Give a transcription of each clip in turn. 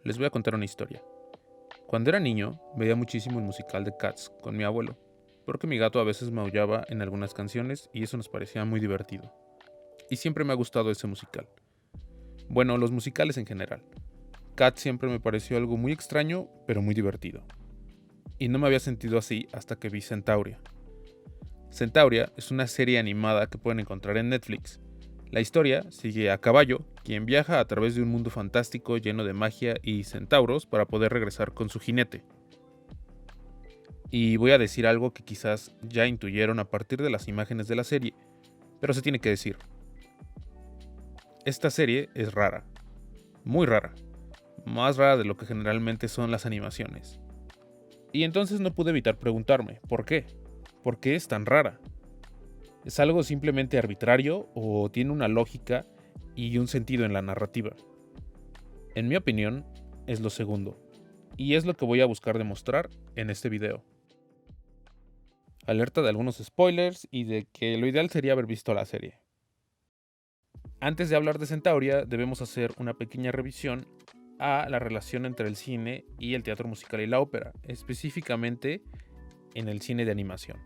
Les voy a contar una historia. Cuando era niño, veía muchísimo el musical de Cats con mi abuelo, porque mi gato a veces maullaba en algunas canciones y eso nos parecía muy divertido. Y siempre me ha gustado ese musical. Bueno, los musicales en general. Cats siempre me pareció algo muy extraño, pero muy divertido. Y no me había sentido así hasta que vi Centauria. Centauria es una serie animada que pueden encontrar en Netflix. La historia sigue a Caballo, quien viaja a través de un mundo fantástico lleno de magia y centauros para poder regresar con su jinete. Y voy a decir algo que quizás ya intuyeron a partir de las imágenes de la serie, pero se tiene que decir. Esta serie es rara, muy rara, más rara de lo que generalmente son las animaciones. Y entonces no pude evitar preguntarme, ¿por qué? ¿Por qué es tan rara? ¿Es algo simplemente arbitrario o tiene una lógica y un sentido en la narrativa? En mi opinión, es lo segundo, y es lo que voy a buscar demostrar en este video. Alerta de algunos spoilers y de que lo ideal sería haber visto la serie. Antes de hablar de Centauria, debemos hacer una pequeña revisión a la relación entre el cine y el teatro musical y la ópera, específicamente en el cine de animación.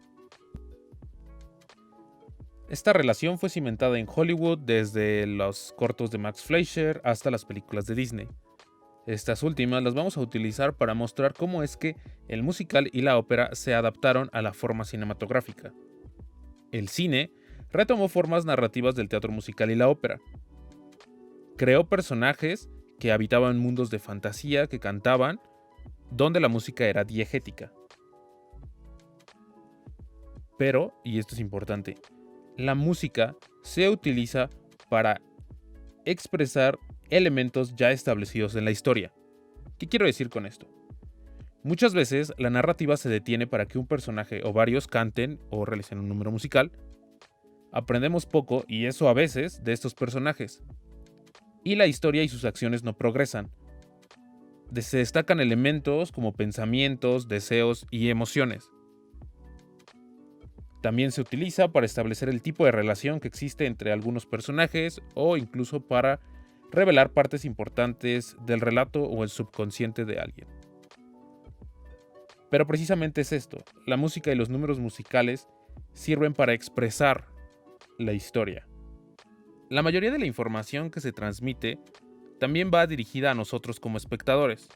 Esta relación fue cimentada en Hollywood desde los cortos de Max Fleischer hasta las películas de Disney. Estas últimas las vamos a utilizar para mostrar cómo es que el musical y la ópera se adaptaron a la forma cinematográfica. El cine retomó formas narrativas del teatro musical y la ópera. Creó personajes que habitaban mundos de fantasía que cantaban, donde la música era diegética. Pero, y esto es importante, la música se utiliza para expresar elementos ya establecidos en la historia. ¿Qué quiero decir con esto? Muchas veces la narrativa se detiene para que un personaje o varios canten o realicen un número musical. Aprendemos poco, y eso a veces, de estos personajes. Y la historia y sus acciones no progresan. Se destacan elementos como pensamientos, deseos y emociones. También se utiliza para establecer el tipo de relación que existe entre algunos personajes o incluso para revelar partes importantes del relato o el subconsciente de alguien. Pero precisamente es esto, la música y los números musicales sirven para expresar la historia. La mayoría de la información que se transmite también va dirigida a nosotros como espectadores.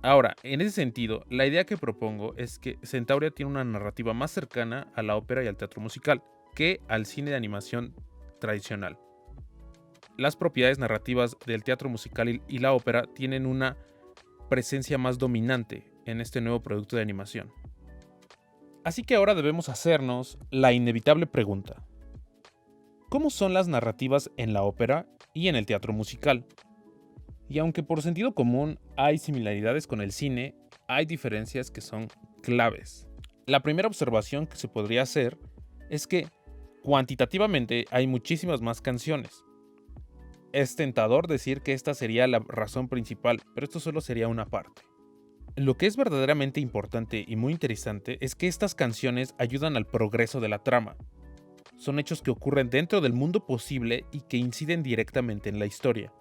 Ahora, en ese sentido, la idea que propongo es que Centauria tiene una narrativa más cercana a la ópera y al teatro musical que al cine de animación tradicional. Las propiedades narrativas del teatro musical y la ópera tienen una presencia más dominante en este nuevo producto de animación. Así que ahora debemos hacernos la inevitable pregunta: ¿cómo son las narrativas en la ópera y en el teatro musical? Y aunque por sentido común hay similaridades con el cine, hay diferencias que son claves. La primera observación que se podría hacer es que cuantitativamente hay muchísimas más canciones. Es tentador decir que esta sería la razón principal, pero esto solo sería una parte. Lo que es verdaderamente importante y muy interesante es que estas canciones ayudan al progreso de la trama. Son hechos que ocurren dentro del mundo posible y que inciden directamente en la historia.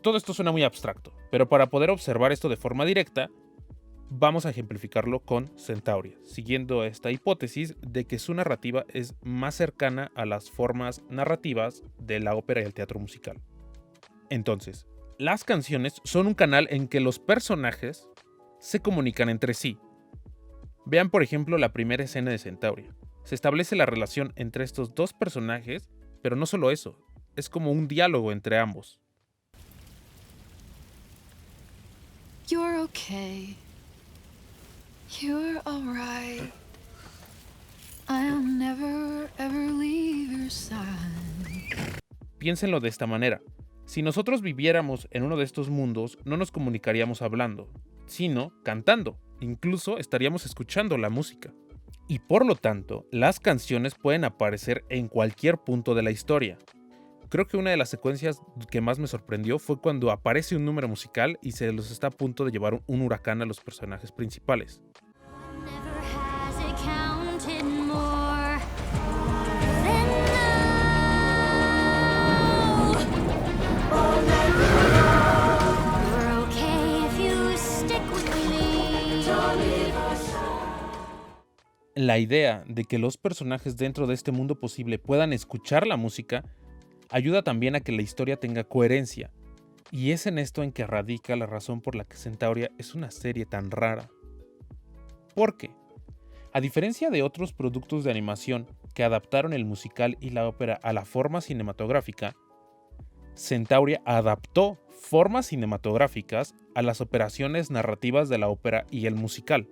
Todo esto suena muy abstracto, pero para poder observar esto de forma directa, vamos a ejemplificarlo con Centauria, siguiendo esta hipótesis de que su narrativa es más cercana a las formas narrativas de la ópera y el teatro musical. Entonces, las canciones son un canal en que los personajes se comunican entre sí. Vean por ejemplo la primera escena de Centauria. Se establece la relación entre estos dos personajes, pero no solo eso, es como un diálogo entre ambos. You're okay. You're alright. I'll never ever leave your side. Piénsenlo de esta manera. Si nosotros viviéramos en uno de estos mundos, no nos comunicaríamos hablando, sino cantando. Incluso estaríamos escuchando la música. Y por lo tanto, las canciones pueden aparecer en cualquier punto de la historia. Creo que una de las secuencias que más me sorprendió fue cuando aparece un número musical y se los está a punto de llevar un huracán a los personajes principales. La idea de que los personajes dentro de este mundo posible puedan escuchar la música ayuda también a que la historia tenga coherencia, y es en esto en que radica la razón por la que Centauria es una serie tan rara. ¿Por qué? A diferencia de otros productos de animación que adaptaron el musical y la ópera a la forma cinematográfica, Centauria adaptó formas cinematográficas a las operaciones narrativas de la ópera y el musical.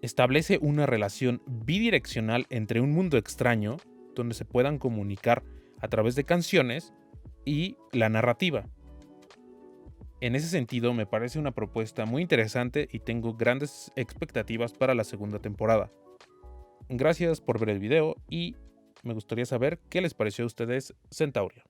Establece una relación bidireccional entre un mundo extraño, donde se puedan comunicar a través de canciones, y la narrativa. En ese sentido, me parece una propuesta muy interesante y tengo grandes expectativas para la segunda temporada. Gracias por ver el video y me gustaría saber qué les pareció a ustedes Centauria.